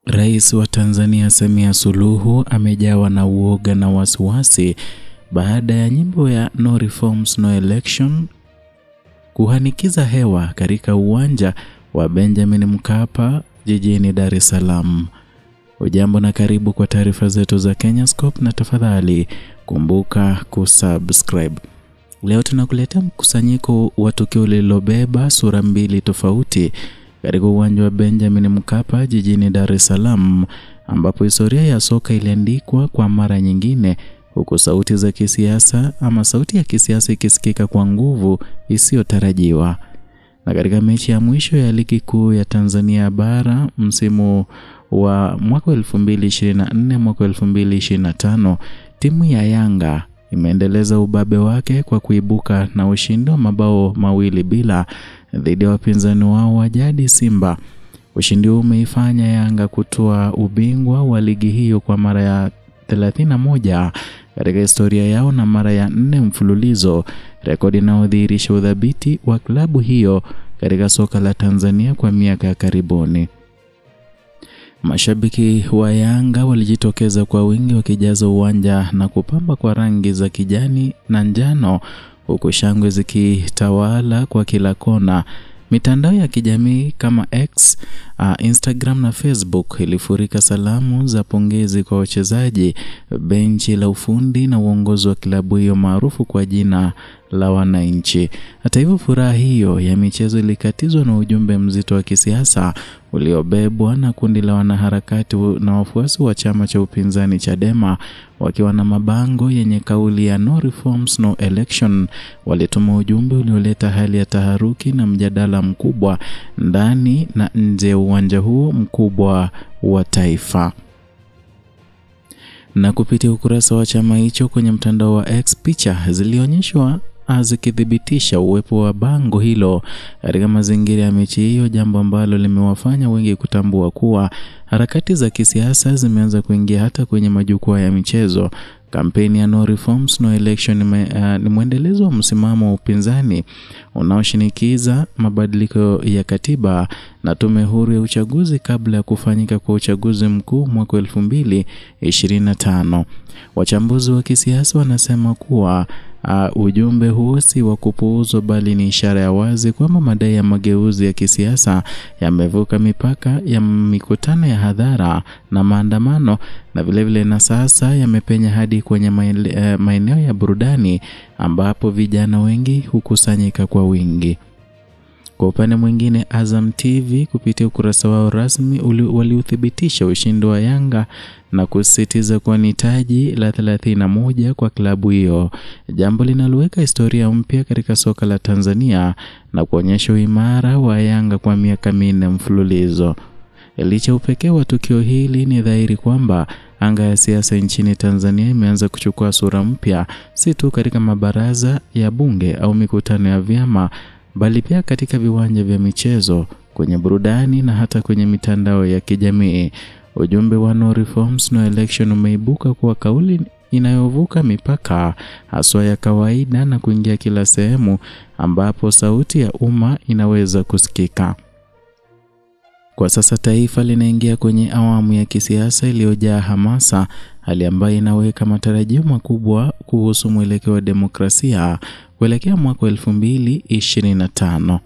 Rais wa Tanzania Samia Suluhu amejawa na uoga na wasiwasi baada ya nyimbo ya No Reforms No Election kuhanikiza hewa katika uwanja wa Benjamin Mkapa jijini Dar es Salaam. Ujambo na karibu kwa taarifa zetu za Kenyascope, na tafadhali kumbuka kusubscribe. Leo tunakuletea mkusanyiko wa tukio lililobeba sura mbili tofauti katika uwanja wa Benjamin Mkapa jijini Dar es Salaam, ambapo historia ya soka iliandikwa kwa mara nyingine, huku sauti ya kisiasa ikisikika kwa nguvu isiyotarajiwa. Na katika mechi ya mwisho ya ligi kuu ya Tanzania bara msimu wa mwaka 2024 mwaka 2025, timu ya Yanga imeendeleza ubabe wake kwa kuibuka na ushindi wa mabao 2-0 dhidi ya wapinzani wao wa jadi Simba. Ushindi huu umeifanya Yanga kutoa ubingwa wa ligi hiyo kwa mara ya 31 katika historia yao na mara ya 4 mfululizo, rekodi inayodhihirisha udhabiti wa klabu hiyo katika soka la Tanzania kwa miaka ya karibuni. Mashabiki wa Yanga walijitokeza kwa wingi wakijaza uwanja na kupamba kwa rangi za kijani na njano, huku shangwe zikitawala kwa kila kona. Mitandao ya kijamii kama X, Instagram na Facebook ilifurika salamu za pongezi kwa wachezaji, benchi la ufundi na uongozi wa klabu hiyo maarufu kwa jina la Wananchi. Hata hivyo, furaha hiyo ya michezo ilikatizwa na ujumbe mzito wa kisiasa uliobebwa na kundi la wanaharakati na wafuasi wa chama cha upinzani Chadema, wakiwa na mabango yenye kauli ya No Reforms No Election. Walituma ujumbe ulioleta hali ya taharuki na mjadala mkubwa ndani na nje ya uwanja huo mkubwa wa taifa. Na kupitia ukurasa wa chama hicho kwenye mtandao wa X, picha zilionyeshwa zikithibitisha uwepo wa bango hilo katika mazingira ya mechi hiyo, jambo ambalo limewafanya wengi kutambua kuwa harakati za kisiasa zimeanza kuingia hata kwenye majukwaa ya michezo. Kampeni ya No Reforms No Election ni mwendelezo wa msimamo wa upinzani unaoshinikiza mabadiliko ya katiba na tume huru ya uchaguzi kabla ya kufanyika kwa uchaguzi mkuu mwaka 2025. Wachambuzi wa kisiasa wanasema kuwa ujumbe huu si wa kupuuzwa, bali ni ishara ya wazi kwamba madai ya mageuzi ya kisiasa yamevuka mipaka ya mikutano ya hadhara na maandamano, na vilevile na sasa yamepenya hadi kwenye maeneo ya burudani ambapo vijana wengi hukusanyika kwa wingi. Kwa upande mwingine, Azam TV kupitia ukurasa wao rasmi waliuthibitisha ushindi wa Yanga na kusisitiza kuwa ni taji la 31 kwa klabu hiyo, jambo linaloweka historia mpya katika soka la Tanzania na kuonyesha uimara wa Yanga kwa miaka 4 mfululizo. Licha upekee wa tukio hili, ni dhahiri kwamba anga ya siasa nchini Tanzania imeanza kuchukua sura mpya, si tu katika mabaraza ya bunge au mikutano ya vyama, bali pia katika viwanja vya michezo, kwenye burudani na hata kwenye mitandao ya kijamii. Ujumbe wa No Reforms No Election umeibuka kuwa kauli inayovuka mipaka, haswa ya kawaida, na kuingia kila sehemu ambapo sauti ya umma inaweza kusikika. Kwa sasa taifa linaingia kwenye awamu ya kisiasa iliyojaa hamasa, hali ambayo inaweka matarajio makubwa kuhusu mwelekeo wa demokrasia kuelekea mwaka 2025.